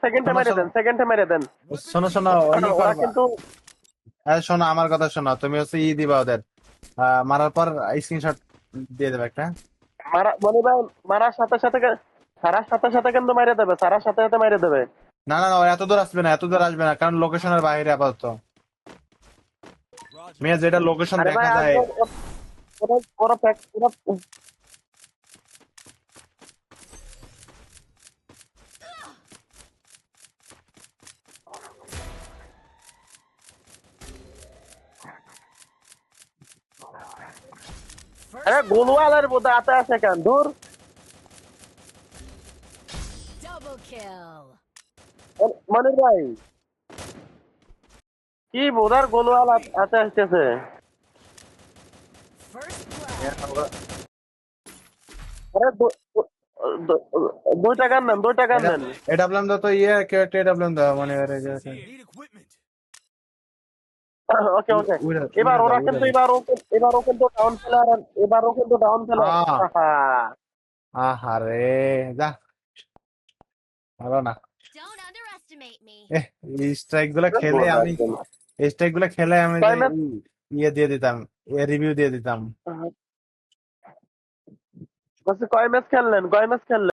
সেকেন্ডে শোনো মেরে শোনো দেন, সেকেন্ডে মেরে দেন। শোনো শোনো ই ওরা করবা। কিন্তু শোনো আমার কথা শোনো, তুমি হচ্ছে দিবা ওদের মারার পর স্ক্রিনশট দিয়ে দেবে একটা। মনে ভাই মারার সাথে সাথে সারার সাথে সাথে কিন্তু মেরে দেবে, সারার সাথে সাথে মেরে দেবে। না না না, ও এত দূর আসবে না, এত দূর আসবে না, কারণ লোকেশনের বাইরে আপাতত। মেয়ে যেটা লোকেশন আরে ভাই দেখা যায়। আসবে, ওরা ওরা ওরা আরে গোলওয়ালের বোধ হাতে আছে কেন দূর। Double kill. মানে ভাই কি বোধার গোলওয়াল হাতে আসতেছে। First blood. আরে দুইটা গান নেন, দুইটা গান এটা নেন। এটা বললাম তো ইয়ে কেউ একটা এটা বললাম তো মানে ওকে ওকে। উড়ে এবার উড়ে দাও ওরা উড়ে কিন্তু দাও। এবারও কিন্তু ডাউন প্লেয়ার, এবারও কিন্তু ডাউন প্লেয়ার। আহারে, যা ভালো না। Don't underestimate me. এই স্ট্রাইক গুলা খেলে আমি, এই স্ট্রাইক গুলা খেলে আমি যে কয় ম্যাচ ইয়ে দিয়ে দিতাম, রিভিউ দিয়ে দিতাম। কয় ম্যাচ খেললেন, কয় ম্যাচ খেললেন?